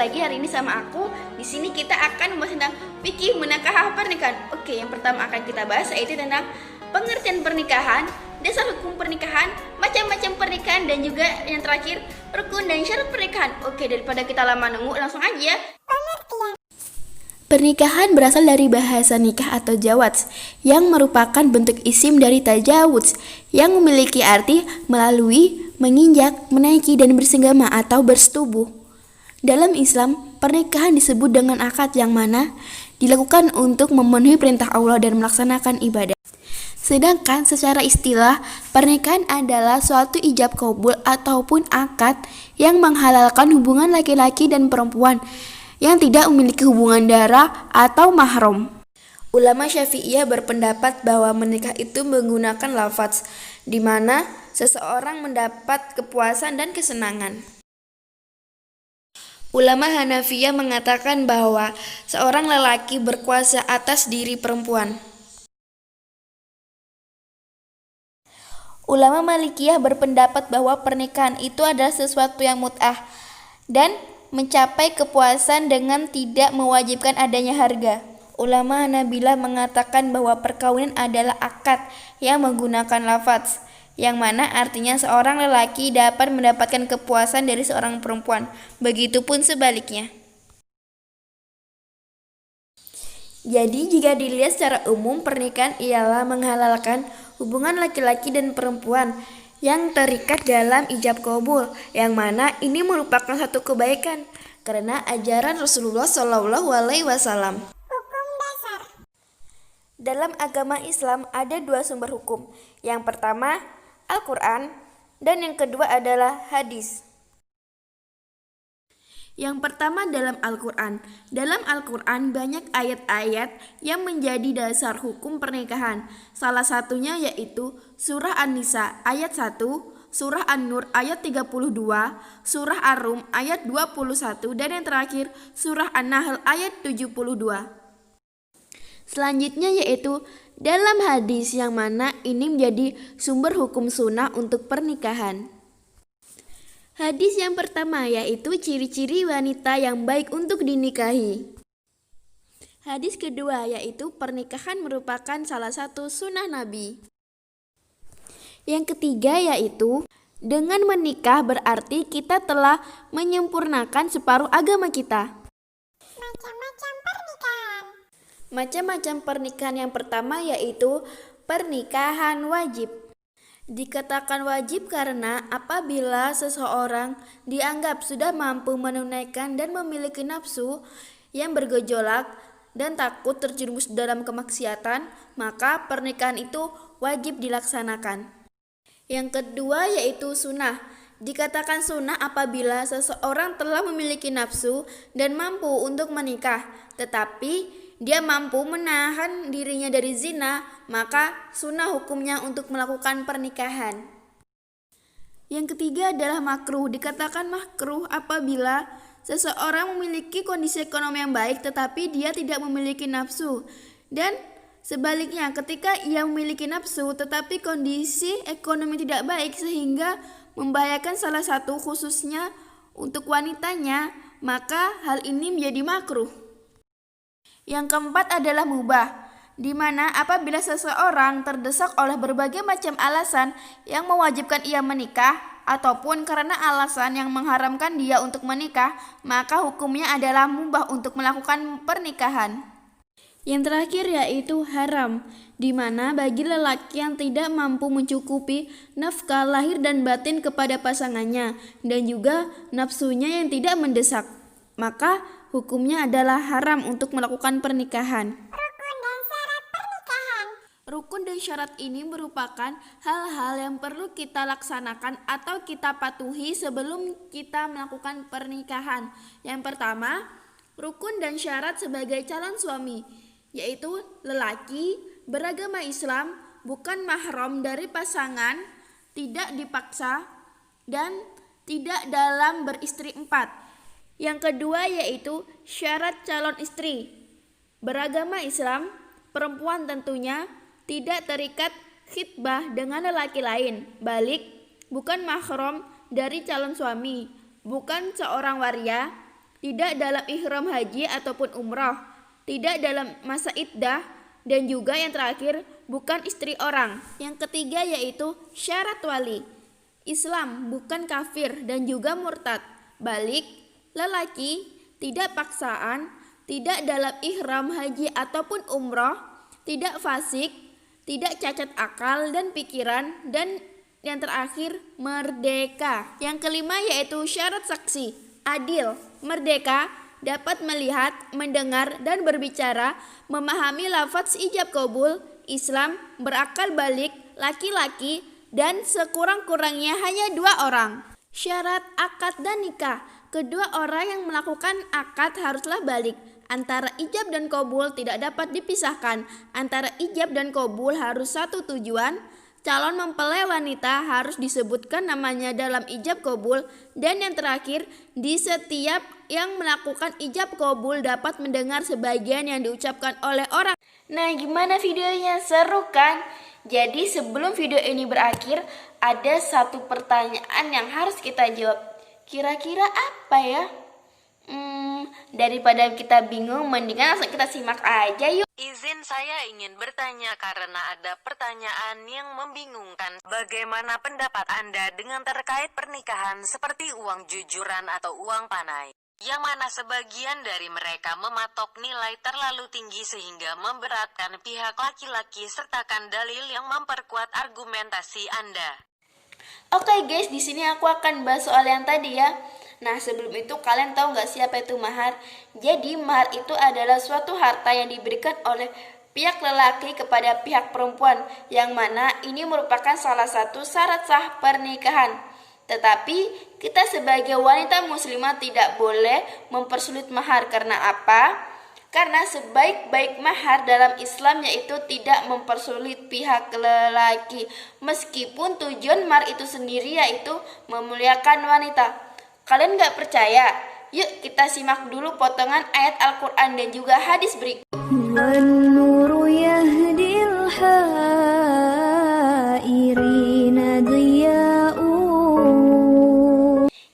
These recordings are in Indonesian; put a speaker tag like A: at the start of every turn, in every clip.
A: lagi hari ini sama aku. Di sini kita akan membahas tentang fikih menakah pernikahan. Oke, yang pertama akan kita bahas yaitu tentang pengertian pernikahan, dasar hukum pernikahan, macam-macam pernikahan, dan juga yang terakhir rukun dan syarat pernikahan. Oke, daripada kita lama nunggu, langsung aja.
B: Pernikahan berasal dari bahasa nikah atau jawaz yang merupakan bentuk isim dari tajawuz yang memiliki arti melalui, menginjak, menaiki, dan bersenggama atau bersetubuh. Dalam Islam, pernikahan disebut dengan akad yang mana dilakukan untuk memenuhi perintah Allah dan melaksanakan ibadah. Sedangkan secara istilah, pernikahan adalah suatu ijab kabul ataupun akad yang menghalalkan hubungan laki-laki dan perempuan yang tidak memiliki hubungan darah atau mahram. Ulama Syafi'iyah berpendapat bahwa menikah itu menggunakan lafaz di mana seseorang mendapat kepuasan dan kesenangan. Ulama Hanafiyah mengatakan bahwa seorang lelaki berkuasa atas diri perempuan. Ulama Malikiyah berpendapat bahwa pernikahan itu adalah sesuatu yang mut'ah dan mencapai kepuasan dengan tidak mewajibkan adanya harga. Ulama Hanabilah mengatakan bahwa perkawinan adalah akad yang menggunakan lafaz, yang mana artinya seorang lelaki dapat mendapatkan kepuasan dari seorang perempuan. Begitupun sebaliknya. Jadi jika dilihat secara umum, pernikahan ialah menghalalkan hubungan laki-laki dan perempuan yang terikat dalam ijab kabul, yang mana ini merupakan satu kebaikan karena ajaran Rasulullah SAW.
C: Hukum dasar.
B: Dalam agama Islam ada dua sumber hukum. Yang pertama Al-Quran dan yang kedua adalah hadis. Yang pertama dalam Al-Quran. Dalam Al-Quran banyak ayat-ayat yang menjadi dasar hukum pernikahan. Salah satunya yaitu Surah An-Nisa ayat 1, Surah An-Nur ayat 32, Surah Ar-Rum ayat 21, dan yang terakhir Surah An-Nahl ayat 72. Selanjutnya yaitu dalam hadis, yang mana ini menjadi sumber hukum sunnah untuk pernikahan. Hadis yang pertama yaitu ciri-ciri wanita yang baik untuk dinikahi. Hadis kedua yaitu pernikahan merupakan salah satu sunnah Nabi. Yang ketiga yaitu dengan menikah berarti kita telah menyempurnakan separuh agama kita.
C: Macam-macam pernikahan.
B: Macam-macam pernikahan yang pertama yaitu pernikahan wajib. Dikatakan wajib karena apabila seseorang dianggap sudah mampu menunaikan dan memiliki nafsu yang bergejolak dan takut terjerumus dalam kemaksiatan, maka pernikahan itu wajib dilaksanakan. Yang kedua yaitu sunnah. Dikatakan sunnah apabila seseorang telah memiliki nafsu dan mampu untuk menikah, tetapi dia mampu menahan dirinya dari zina, maka sunnah hukumnya untuk melakukan pernikahan. Yang ketiga adalah makruh. Dikatakan makruh apabila seseorang memiliki kondisi ekonomi yang baik tetapi dia tidak memiliki nafsu, dan sebaliknya ketika ia memiliki nafsu tetapi kondisi ekonomi tidak baik sehingga membahayakan salah satu khususnya untuk wanitanya, maka hal ini menjadi makruh. Yang keempat adalah mubah, di mana apabila seseorang terdesak oleh berbagai macam alasan yang mewajibkan ia menikah ataupun karena alasan yang mengharamkan dia untuk menikah, maka hukumnya adalah mubah untuk melakukan pernikahan. Yang terakhir yaitu haram, di mana bagi lelaki yang tidak mampu mencukupi nafkah lahir dan batin kepada pasangannya dan juga nafsunya yang tidak mendesak, maka hukumnya adalah haram untuk melakukan pernikahan.
C: Rukun dan syarat pernikahan.
B: Rukun dan syarat ini merupakan hal-hal yang perlu kita laksanakan atau kita patuhi sebelum kita melakukan pernikahan. Yang pertama, rukun dan syarat sebagai calon suami, yaitu lelaki beragama Islam, bukan mahram dari pasangan, tidak dipaksa, dan tidak dalam beristri 4. Yang kedua yaitu syarat calon istri. Beragama Islam, perempuan tentunya tidak terikat khitbah dengan lelaki lain, bukan mahram dari calon suami, bukan seorang waria, tidak dalam ihram haji ataupun umroh, tidak dalam masa iddah, dan juga yang terakhir bukan istri orang. Yang ketiga yaitu syarat wali. Islam, bukan kafir dan juga murtad. Balik, lelaki, tidak paksaan, tidak dalam ihram haji ataupun umroh, tidak fasik, tidak cacat akal dan pikiran, dan yang terakhir merdeka. Yang kelima yaitu syarat saksi. Adil, merdeka, dapat melihat, mendengar, dan berbicara, memahami lafaz ijab kabul, Islam, berakal balik, laki-laki, dan sekurang-kurangnya hanya 2 orang. Syarat akad dan nikah. Kedua orang yang melakukan akad haruslah balik. Antara ijab dan kabul tidak dapat dipisahkan. Antara ijab dan kabul harus satu tujuan. Calon mempelai wanita harus disebutkan namanya dalam ijab kabul, dan yang terakhir, di setiap yang melakukan ijab kabul dapat mendengar sebagian yang diucapkan oleh orang.
A: Nah, gimana videonya? Seru kan? Jadi sebelum video ini berakhir, ada satu pertanyaan yang harus kita jawab. Kira-kira apa ya? Daripada kita bingung, mendingan langsung kita simak aja yuk.
D: Izin saya ingin bertanya karena ada pertanyaan yang membingungkan. Bagaimana pendapat Anda dengan terkait pernikahan seperti uang jujuran atau uang panai? Yang mana sebagian dari mereka mematok nilai terlalu tinggi sehingga memberatkan pihak laki-laki. Sertakan dalil yang memperkuat argumentasi Anda.
A: Oke guys, di sini aku akan bahas soal yang tadi ya. Nah, sebelum itu kalian tahu nggak siapa itu mahar? Jadi mahar itu adalah suatu harta yang diberikan oleh pihak lelaki kepada pihak perempuan, yang mana ini merupakan salah satu syarat sah pernikahan. Tetapi kita sebagai wanita muslimah tidak boleh mempersulit mahar. Karena apa? Karena sebaik-baik mahar dalam Islam yaitu tidak mempersulit pihak lelaki. Meskipun tujuan mahar itu sendiri yaitu memuliakan wanita. Kalian gak percaya? Yuk kita simak dulu potongan ayat Al-Quran dan juga hadis berikut.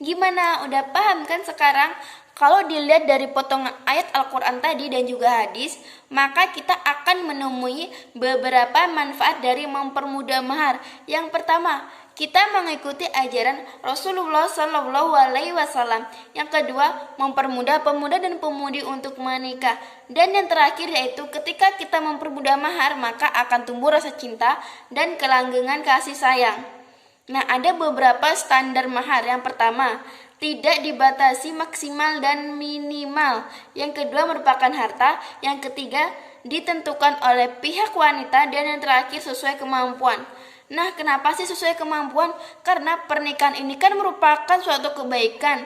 A: Gimana? Udah paham kan sekarang? Kalau dilihat dari potongan ayat Al-Quran tadi dan juga hadis, maka kita akan menemui beberapa manfaat dari mempermudah mahar. Yang pertama, kita mengikuti ajaran Rasulullah Shallallahu Alaihi Wasallam. Yang kedua, mempermudah pemuda dan pemudi untuk menikah. Dan yang terakhir yaitu ketika kita mempermudah mahar, maka akan tumbuh rasa cinta dan kelanggengan kasih sayang. Nah, ada beberapa standar mahar. Yang pertama, tidak dibatasi maksimal dan minimal. Yang kedua, merupakan harta. Yang ketiga, ditentukan oleh pihak wanita. Dan yang terakhir, sesuai kemampuan. Nah, kenapa sih sesuai kemampuan? Karena pernikahan ini kan merupakan suatu kebaikan.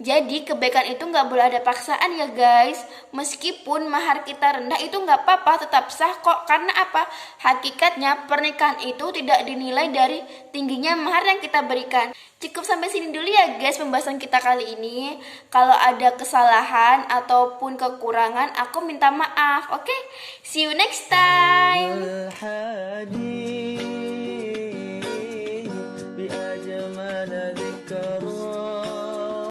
A: Jadi kebaikan itu nggak boleh ada paksaan ya guys. Meskipun mahar kita rendah itu nggak apa-apa, tetap sah kok. Karena apa? Hakikatnya pernikahan itu tidak dinilai dari tingginya mahar yang kita berikan. Cukup sampai sini dulu ya guys pembahasan kita kali ini. Kalau ada kesalahan ataupun kekurangan, aku minta maaf. Oke? See you next time.